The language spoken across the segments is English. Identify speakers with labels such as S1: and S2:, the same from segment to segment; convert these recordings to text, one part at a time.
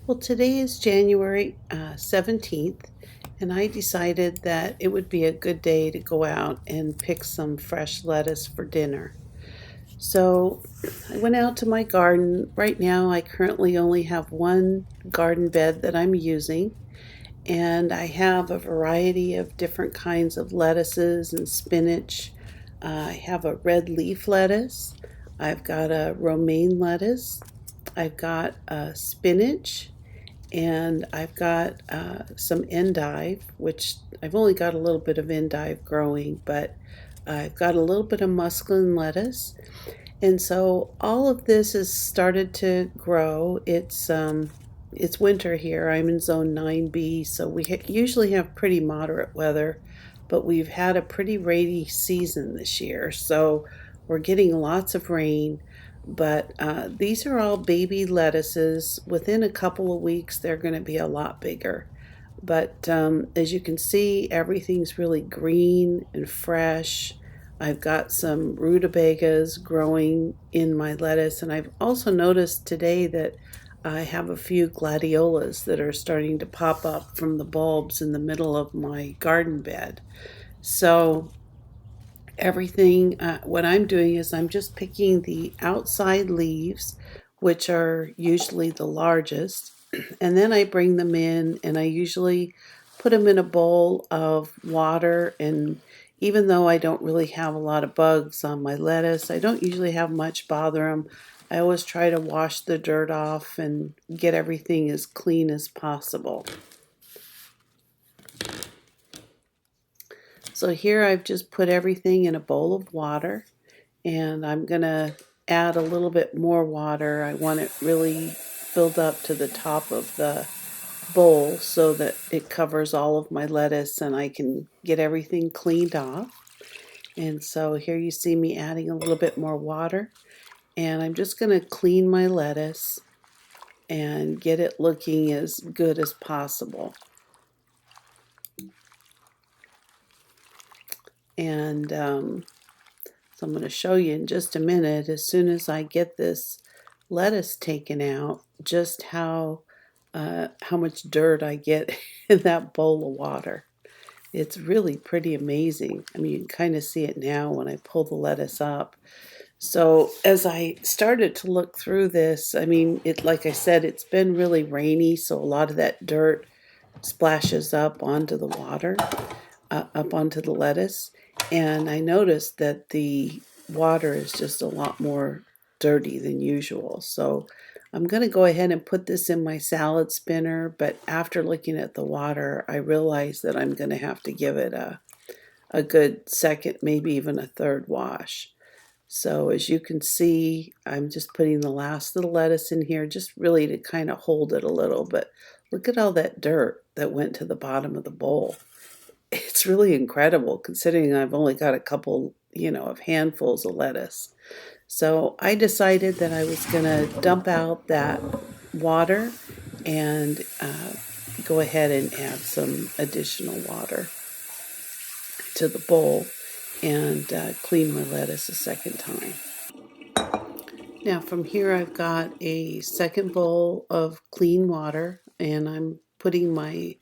S1: Well, today is January 17th, and I decided that it would be a good day to go out and pick some fresh lettuce for dinner. So I went out to my garden. Right now, I currently only have one garden bed that I'm using, and I have a variety of different kinds of lettuces and spinach. I have a red leaf lettuce, I've got a romaine lettuce, I've got a spinach, and I've got some endive, which I've only got a little bit of endive growing, but I've got a little bit of musclin lettuce, and so all of this has started to grow. It's winter here. I'm in zone 9B, so we usually have pretty moderate weather, but we've had a pretty rainy season this year, so we're getting lots of rain. But these are all baby lettuces. Within a couple of weeks, they're going to be a lot bigger. But as you can see, everything's really green and fresh. I've got some rutabagas growing in my lettuce, and I've also noticed today that I have a few gladiolas that are starting to pop up from the bulbs in the middle of my garden bed. So everything, what I'm doing is I'm just picking the outside leaves, which are usually the largest, and then I bring them in and I usually put them in a bowl of water. And even though I don't really have a lot of bugs on my lettuce, I don't usually have much bother them. I always try to wash the dirt off and get everything as clean as possible. So here I've just put everything in a bowl of water, and I'm going to add a little bit more water. I want it really filled up to the top of the bowl so that it covers all of my lettuce and I can get everything cleaned off. And so here you see me adding a little bit more water, and I'm just going to clean my lettuce and get it looking as good as possible. And so I'm going to show you in just a minute, as soon as I get this lettuce taken out, just how much dirt I get in that bowl of water. It's really pretty amazing. I mean, you can kind of see it now when I pull the lettuce up. So as I started to look through this, I mean, like I said, it's been really rainy, so a lot of that dirt splashes up onto the water, up onto the lettuce. And I noticed that the water is just a lot more dirty than usual. So I'm going to go ahead and put this in my salad spinner, but after looking at the water, I realized that I'm going to have to give it a good second, maybe even a third wash. So as you can see, I'm just putting the last of the lettuce in here, just really to kind of hold it a little. But look at all that dirt that went to the bottom of the bowl. It's really incredible considering I've only got a couple, of handfuls of lettuce. So I decided that I was going to dump out that water and go ahead and add some additional water to the bowl and clean my lettuce a second time. Now from here I've got a second bowl of clean water, and I'm putting my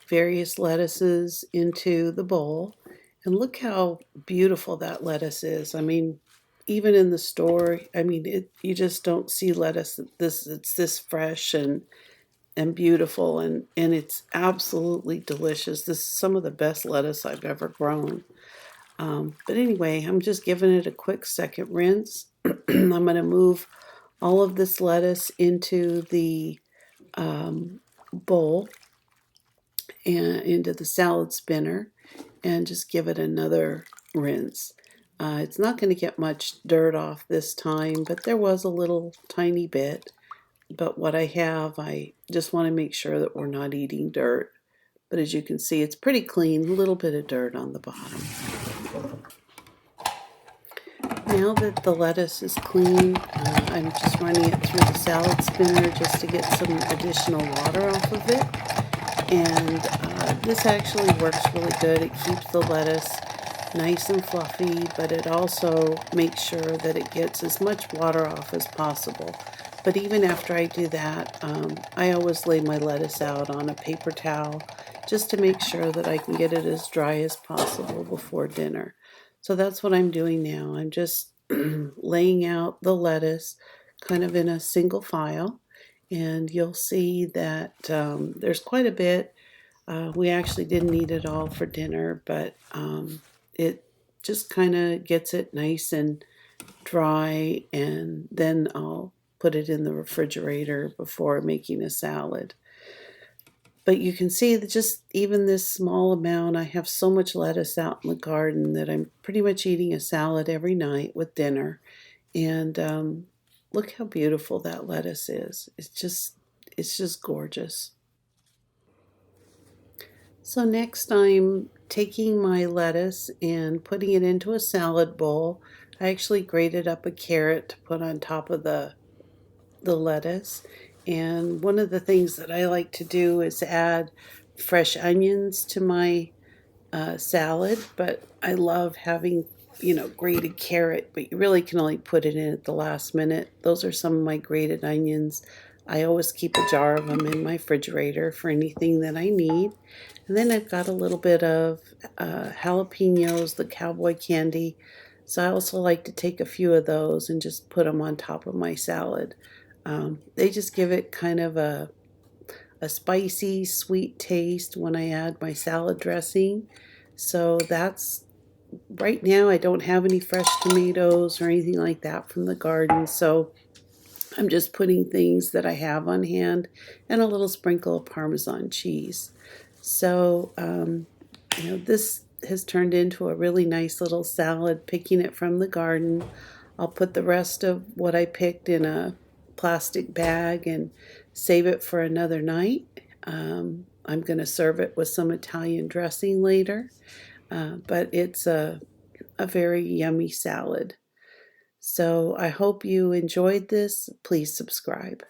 S1: various lettuces into the bowl. And look how beautiful that lettuce is. I mean, even in the store, I mean, you just don't see lettuce it's this fresh and beautiful, and it's absolutely delicious. This is some of the best lettuce I've ever grown. But anyway, I'm just giving it a quick second rinse. I'm going to move all of this lettuce into the bowl and into the salad spinner and just give it another rinse. It's not going to get much dirt off this time, but there was a little tiny bit. But what I have, I just want to make sure that we're not eating dirt. But as you can see, it's pretty clean, a little bit of dirt on the bottom. Now that the lettuce is clean, I'm just running it through the salad spinner just to get some additional water off of it. And this actually works really good. It keeps the lettuce nice and fluffy, but it also makes sure that it gets as much water off as possible. But even after I do that, I always lay my lettuce out on a paper towel just to make sure that I can get it as dry as possible before dinner. So that's what I'm doing now. I'm just laying out the lettuce kind of in a single file, and you'll see that there's quite a bit. We actually didn't eat it all for dinner, but it just kind of gets it nice and dry, and then I'll put it in the refrigerator before making a salad. But you can see that just even this small amount, I have so much lettuce out in the garden that I'm pretty much eating a salad every night with dinner. And look how beautiful that lettuce is. It's just gorgeous. So next I'm taking my lettuce and putting it into a salad bowl. I actually grated up a carrot to put on top of the lettuce. And one of the things that I like to do is add fresh onions to my salad, but I love having, grated carrot, but you really can only put it in at the last minute. Those are some of my grated onions. I always keep a jar of them in my refrigerator for anything that I need. And then I've got a little bit of jalapenos, the cowboy candy. So I also like to take a few of those and just put them on top of my salad. They just give it kind of a spicy, sweet taste when I add my salad dressing. So that's right now, I don't have any fresh tomatoes or anything like that from the garden. So I'm just putting things that I have on hand and a little sprinkle of Parmesan cheese. So, this has turned into a really nice little salad, picking it from the garden. I'll put the rest of what I picked in a plastic bag and save it for another night. I'm going to serve it with some Italian dressing later, but it's a very yummy salad. So I hope you enjoyed this. Please subscribe.